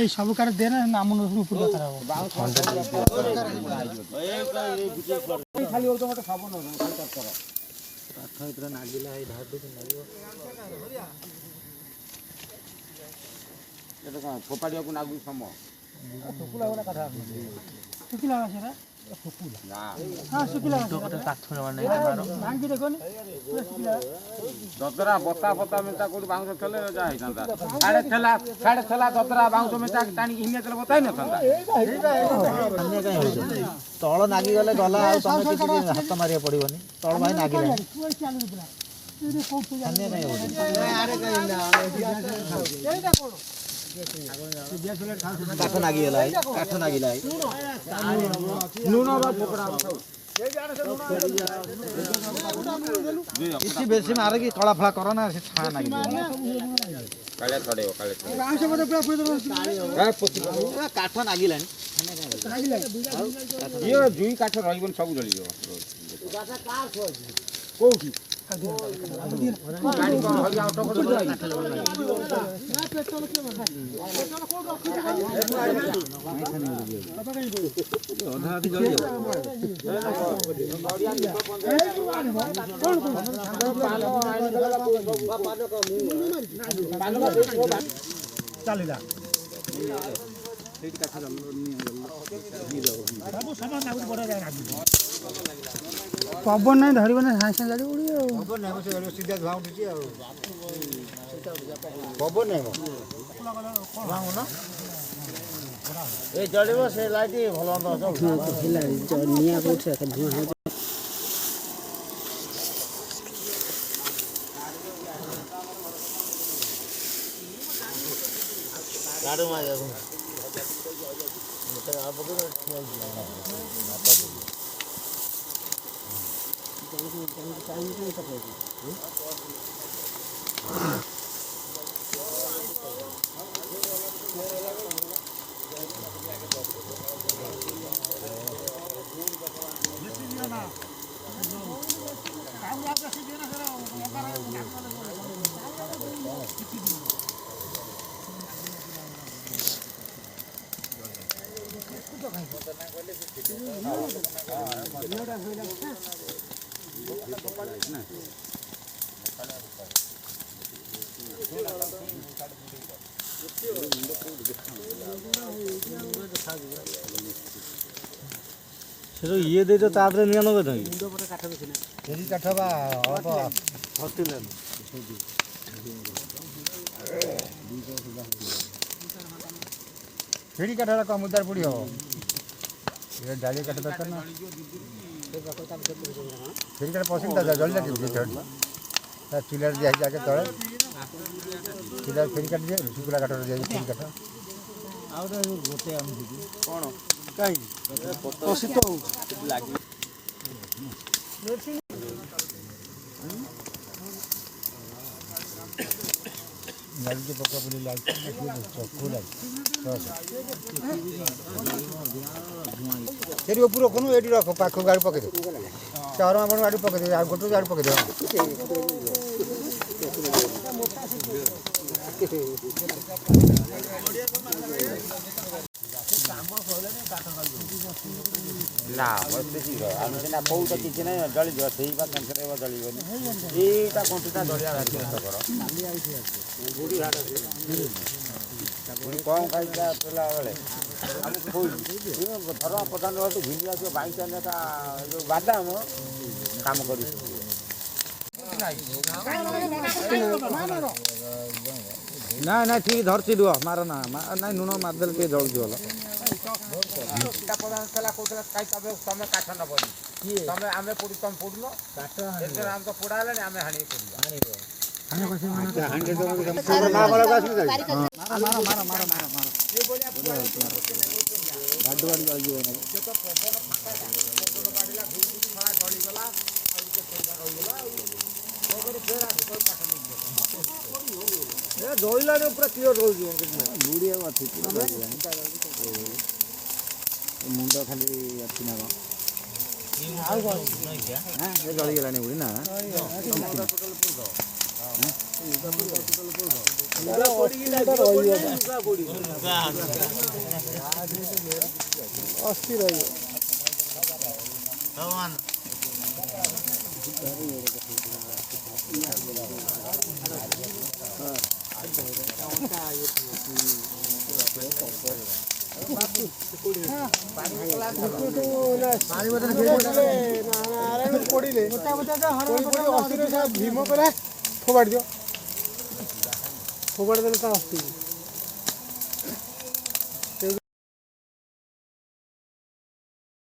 सब कार दे ना नाम ऊपर फोपाड़िया को नागु सम शुक्ला वाला कथा शुक्ला वाला हाँ शुक्ला भांगी देखो दतरा बता बता मेटा को बाउंस चले जा साढ़े छला दतरा बाउंस मेटा टाणी हिने चले बताई न था तल नागी गले गला तमे किछि हाथ मारिया पड़िबनी तल भाई नागी काठ नागी गला काठ नागी लाई लून फोकड़ा किछि बेसी मारे कि कला फला करो ना से छा नागी काले थड़े काठ नागी लानी ये जुई काठ रहिबन सब जली जो कोठी गाड़ी कोन भलिया ऑटो को जाई चलिला पवन नहीं धरब ना साइंस गाड़ी उड़ी पवन नहीं सीधा धुआं उठी पवन नहीं ए जड़ब से लाइट भल निया धुआं गाड़ी में ये दे तो तादरे निया नबे नहीं मुंडो पटे काठ बेसी ना फेरी काठ बा अल्प हस्तिले फेरी काठ रा कम उदार पड़ी हो ये डाली काठ दरकार ना फेरी काठ पसंद दा जल्दी जल्दी ता चुलर दिया जाके तळे चुलर फेरी काठ दिया शुक्ला काठ दिया फेरी काठ आ गोटे हम दीदी कोन काई प्रसिद्ध हो लागी नल के पक्का बोली लाइट चक्कू लाइट तेरी ऊपर रखनु एडी रख पाखो गाड़ी पके दे चार अपन गाड़ी पके दे आ गोटो गाड़ी पके दे ना बेसी आमे सिना बहुत किछि नै जली जो सेही बा कैंसर एवा जली बनी एटा कोंटिटा दरिया राखि नष्ट कर बुढ़ी हाट बुढ़ी कौन खाइता पेला बेले हम कोई धर्म प्रधान रहतो भिली आछो 22 नेता जो बादाम काम करी ना ना ठीक धरती दुआ मार ना ना नुन मारदेल के जल दिवला ता प्रधान कला कोतला काई तबे समय काठ न बनी समय आमे पुडी तम पुडलो काठ एते हम तो पुडाले ने आमे हानि पुडलो हानि कसे माना हानि तो ना वाला का असली मारा ये बोलिया गाड गाडी आ गयो ना जे तो पवन फाका पवन गाडीला घुई खड़ा चली गला आ के पैसा रही गला ओकरे फेरा कोई काठ नहीं ए जोइला ने पूरा क्लियर हो जो बुढ़िया माथि मुंडा खाली अच्छी ना ଜଳିଗଲାଣି ବୁଢ଼ୀ ନା ଅସ୍ଥି ରହିବ ପଡ଼ିଲେ ଭୀମ କରେ ଫୋପାଡ଼ି ଦିଅ ଫୋପାଡ଼ି ଦେଲେ ତା ଅସ୍ଥି